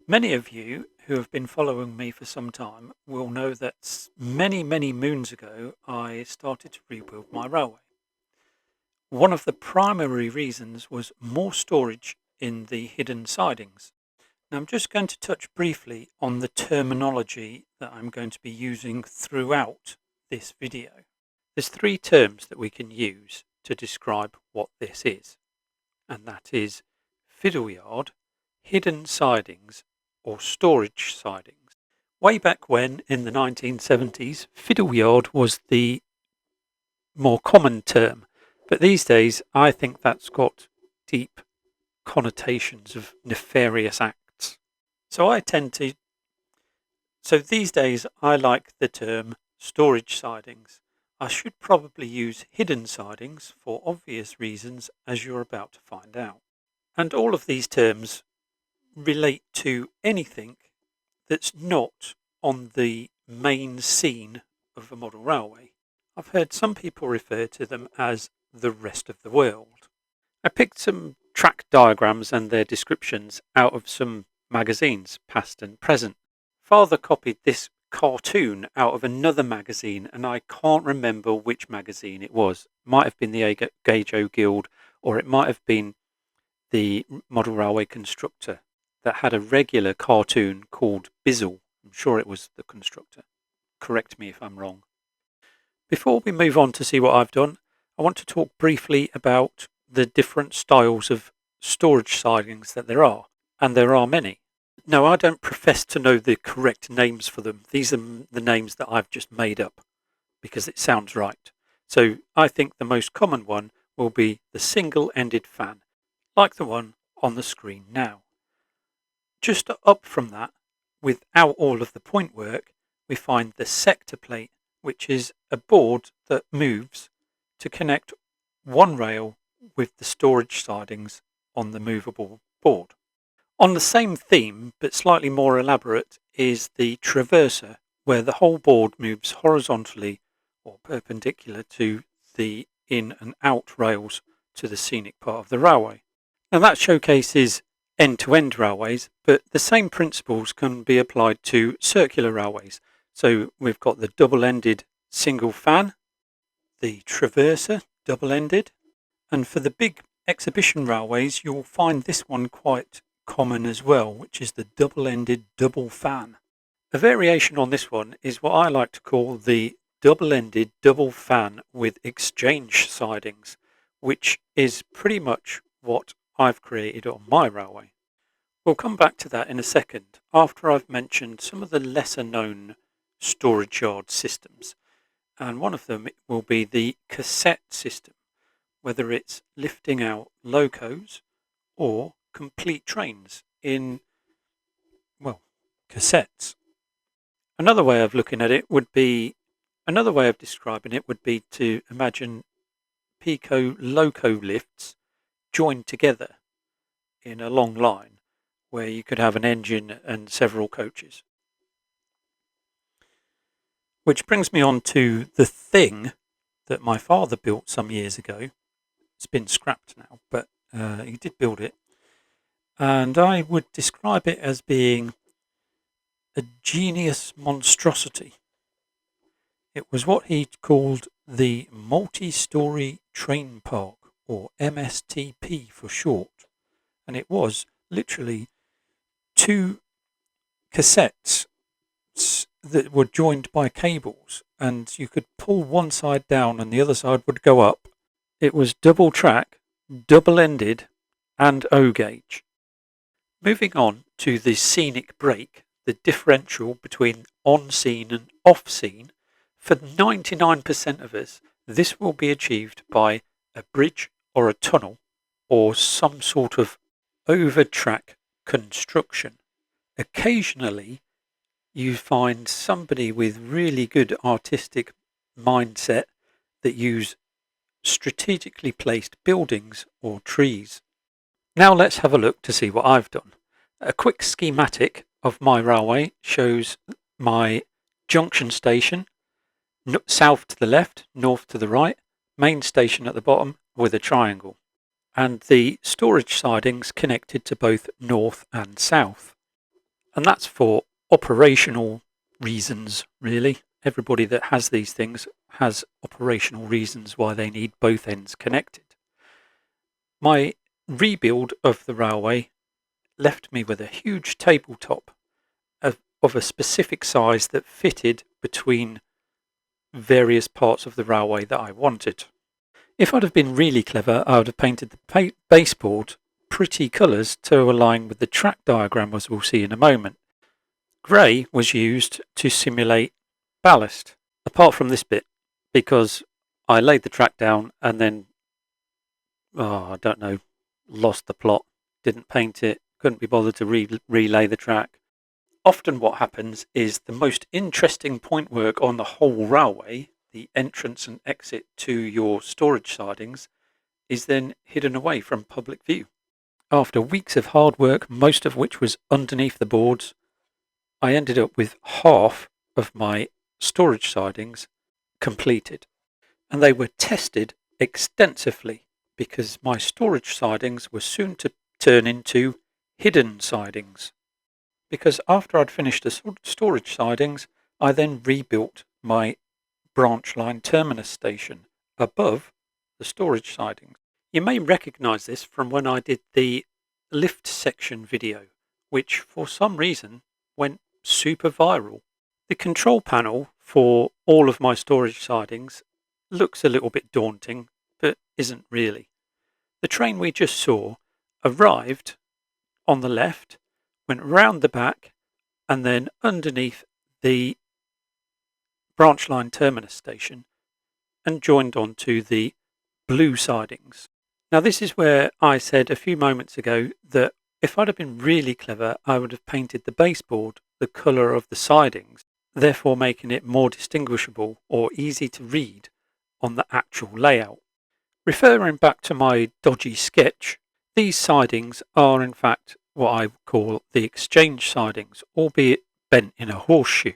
Many of you who have been following me for some time will know that many moons ago I started to rebuild my railway. One of the primary reasons was more storage in the hidden sidings. Now I'm just going to touch briefly on the terminology that I'm going to be using throughout this video. There's three terms that we can use to describe what this is, and that is fiddle yard, hidden sidings, or storage sidings. Way back when, in the 1970s, fiddle yard was the more common term, but these days I think that's got deep connotations of nefarious acts. So these days I like the term storage sidings. I should probably use hidden sidings for obvious reasons, as you're about to find out. And all of these terms relate to anything that's not on the main scene of a model railway. I've heard some people refer to them as the rest of the world. I picked some track diagrams and their descriptions out of some magazines, past and present. Father copied this cartoon out of another magazine, and I can't remember which magazine it was. It might have been the Gauge Guild, or it might have been the Model Railway Constructor, that had a regular cartoon called Bizzle. I'm sure it was the Constructor. Correct me if I'm wrong. Before we move on to see what I've done, I want to talk briefly about the different styles of storage sidings that there are, and there are many. No, I don't profess to know the correct names for them. These are the names that I've just made up because it sounds right. So I think the most common one will be the single-ended fan, like the one on the screen now. Just up from that, without all of the point work, we find the sector plate, which is a board that moves to connect one rail with the storage sidings on the movable board. On the same theme, but slightly more elaborate, is the traverser, where the whole board moves horizontally or perpendicular to the in and out rails to the scenic part of the railway. Now that showcases end-to-end railways, but the same principles can be applied to circular railways. So we've got the double-ended single fan, the traverser, double-ended, and for the big exhibition railways you'll find this one quite common as well, which is the double-ended double fan. A variation on this one is what I like to call the double-ended double fan with exchange sidings, which is pretty much what I've created on my railway. We'll come back to that in a second, after I've mentioned some of the lesser known storage yard systems, and one of them will be the cassette system, whether it's lifting out locos or complete trains in, well, cassettes. Another way of describing it would be to imagine Pico loco lifts joined together in a long line where you could have an engine and several coaches. Which brings me on to the thing that my father built some years ago. It's been scrapped now, but he did build it. And I would describe it as being a genius monstrosity. It was what he called the multi-story train park, or MSTP for short. And it was literally two cassettes that were joined by cables, and you could pull one side down and the other side would go up. It was double track, double-ended, and O-gauge. Moving on to the scenic break, the differential between on-scene and off-scene, for 99% of us, this will be achieved by a bridge or a tunnel or some sort of over-track construction. Occasionally, you find somebody with really good artistic mindset that use strategically placed buildings or trees. Now let's have a look to see what I've done. A quick schematic of my railway shows my junction station, south to the left, north to the right, main station at the bottom with a triangle, and the storage sidings connected to both north and south. And that's for operational reasons, really. Everybody that has these things has operational reasons why they need both ends connected. My rebuild of the railway left me with a huge tabletop of a specific size that fitted between various parts of the railway that I wanted. If I'd have been really clever, I would have painted the baseboard pretty colours to align with the track diagram, as we'll see in a moment. Grey was used to simulate ballast, apart from this bit, because I laid the track down and then, I don't know, lost the plot, didn't paint it, couldn't be bothered to relay the track. Often what happens is the most interesting point work on the whole railway, the entrance and exit to your storage sidings, is then hidden away from public view. After weeks of hard work, most of which was underneath the boards, I ended up with half of my storage sidings completed. And they were tested extensively because my storage sidings were soon to turn into hidden sidings. Because after I'd finished the storage sidings, I then rebuilt my branch line terminus station above the storage sidings. You may recognise this from when I did the lift section video, which for some reason went super viral. The control panel for all of my storage sidings looks a little bit daunting, but isn't really. The train we just saw arrived on the left, went round the back, and then underneath the branch line terminus station and joined onto the blue sidings. Now this is where I said a few moments ago that if I'd have been really clever, I would have painted the baseboard the colour of the sidings, therefore making it more distinguishable or easy to read on the actual layout. Referring back to my dodgy sketch, these sidings are in fact what I call the exchange sidings, albeit bent in a horseshoe.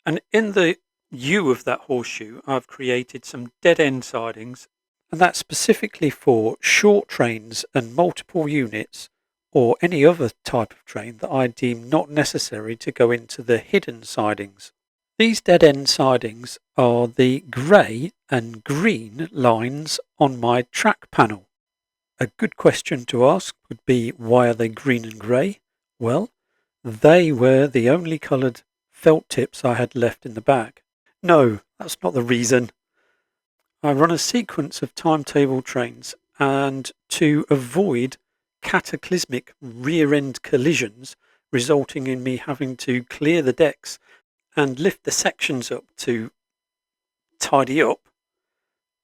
And in the U of that horseshoe, I've created some dead-end sidings, and that's specifically for short trains and multiple units, or any other type of train that I deem not necessary to go into the hidden sidings. These dead-end sidings are the grey and green lines on my track panel. A good question to ask would be, why are they green and grey? Well, they were the only coloured felt tips I had left in the bag. No, that's not the reason. I run a sequence of timetable trains, and to avoid cataclysmic rear-end collisions resulting in me having to clear the decks and lift the sections up to tidy up,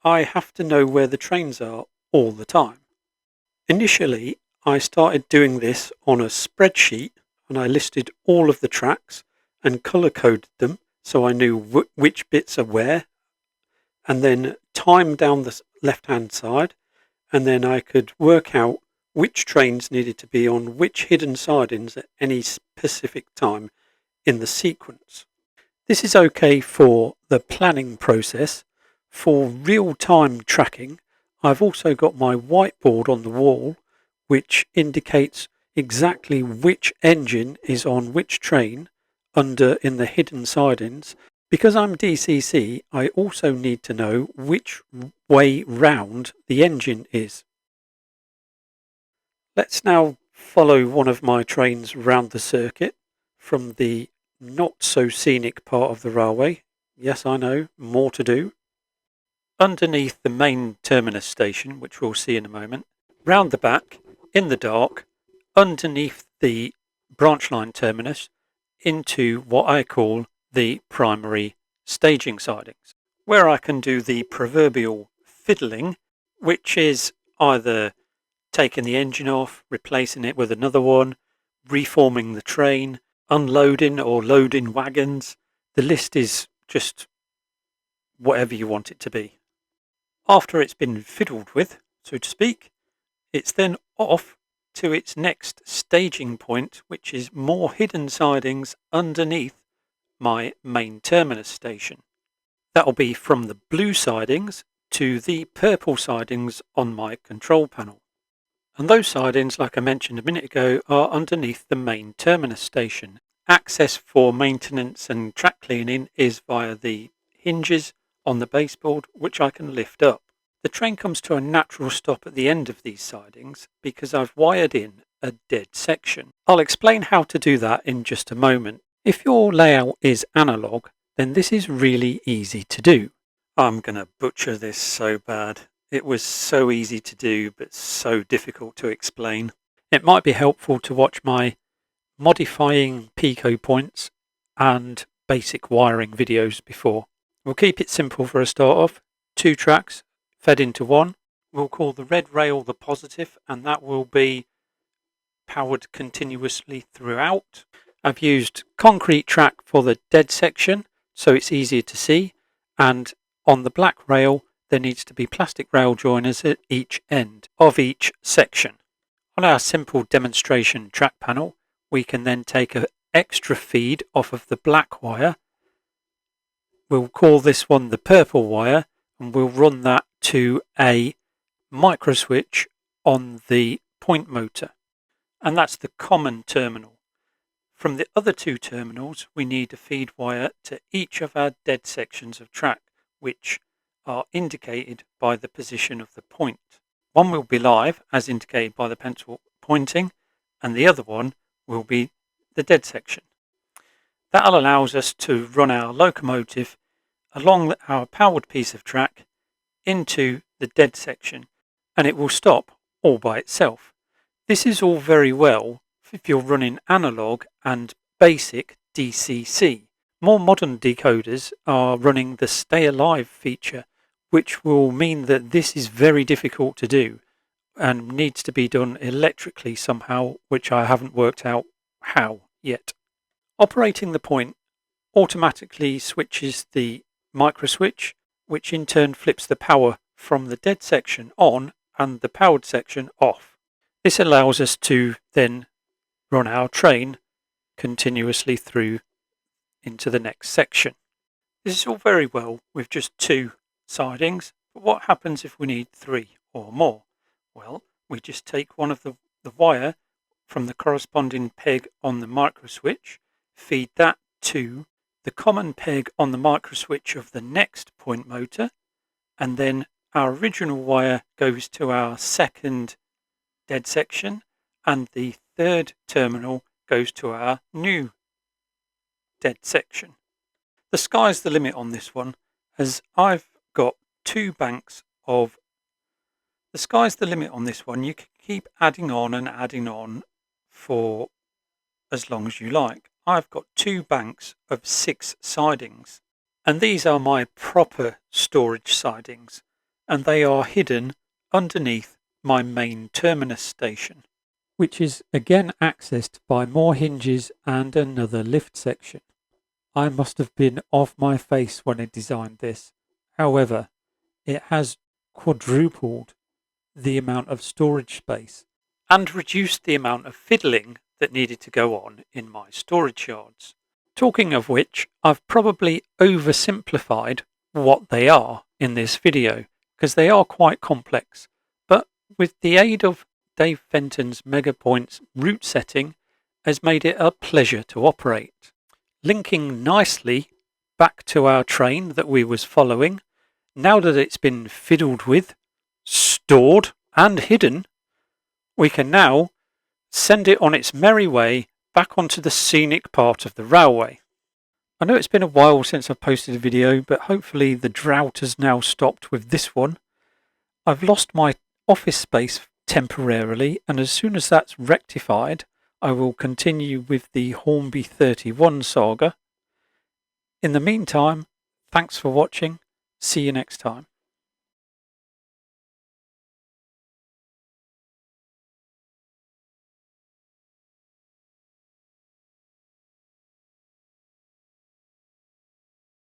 I have to know where the trains are all the time. Initially, I started doing this on a spreadsheet, and I listed all of the tracks and colour-coded them so I knew which bits are where, and then time down the left-hand side, and then I could work out which trains needed to be on which hidden sidings at any specific time in the sequence. This is okay for the planning process. For real-time tracking, I've also got my whiteboard on the wall, which indicates exactly which engine is on which train in the hidden sidings. Because I'm DCC, I also need to know which way round the engine is. Let's now follow one of my trains round the circuit from the not so scenic part of the railway. Yes, I know, more to do. Underneath the main terminus station, which we'll see in a moment, round the back, in the dark, underneath the branch line terminus, into what I call the primary staging sidings, where I can do the proverbial fiddling, which is either taking the engine off, replacing it with another one, reforming the train, unloading or loading wagons. The list is just whatever you want it to be. After it's been fiddled with, so to speak, it's then off to its next staging point, which is more hidden sidings underneath my main terminus station. That'll be from the blue sidings to the purple sidings on my control panel. And those sidings, like I mentioned a minute ago, are underneath the main terminus station. Access for maintenance and track cleaning is via the hinges on the baseboard, which I can lift up. The train comes to a natural stop at the end of these sidings because I've wired in a dead section. I'll explain how to do that in just a moment. If your layout is analog, then this is really easy to do. I'm going to butcher this so bad. It was so easy to do, but so difficult to explain. It might be helpful to watch my modifying pico points and basic wiring videos before. We'll keep it simple for a start off. 2 tracks fed into one. We'll call the red rail the positive, and that will be powered continuously throughout. I've used concrete track for the dead section, so it's easier to see, and on the black rail there needs to be plastic rail joiners at each end of each section. On our simple demonstration track panel, we can then take an extra feed off of the black wire. We'll call this one the purple wire, and we'll run that to a micro switch on the point motor, and that's the common terminal. From the other 2 terminals, we need a feed wire to each of our dead sections of track, which are indicated by the position of the point. One will be live, as indicated by the pencil pointing, and the other one will be the dead section. That allows us to run our locomotive along our powered piece of track into the dead section, and it will stop all by itself. This is all very well if you're running analog and basic DCC. More modern decoders are running the stay alive feature, which will mean that this is very difficult to do and needs to be done electrically somehow, which I haven't worked out how yet. Operating the point automatically switches the micro switch, which in turn flips the power from the dead section on and the powered section off. This allows us to then run our train continuously through into the next section. This is all very well with just 2 sidings, but what happens if we need 3 or more? Well, we just take one of the wire from the corresponding peg on the micro switch, feed that to the common peg on the micro switch of the next point motor, and then our original wire goes to our second dead section, and the 3rd terminal goes to our new dead section. The sky's the limit on this one, as I've got 2 banks of... The sky's the limit on this one. You can keep adding on for as long as you like. I've got 2 banks of 6 sidings, and these are my proper storage sidings, and they are hidden underneath my main terminus station, which is again accessed by more hinges and another lift section. I must have been off my face when I designed this. However, it has quadrupled the amount of storage space and reduced the amount of fiddling that needed to go on in my storage yards. Talking of which, I've probably oversimplified what they are in this video, because they are quite complex, but with the aid of Dave Fenton's Megapoints route setting has made it a pleasure to operate. Linking nicely back to our train that we was following, now that it's been fiddled with, stored and hidden, we can now send it on its merry way back onto the scenic part of the railway. I know it's been a while since I've posted a video, but hopefully the drought has now stopped with this one. I've lost my office space temporarily, and as soon as that's rectified, I will continue with the Hornby 31 saga. In the meantime, thanks for watching. See you next time.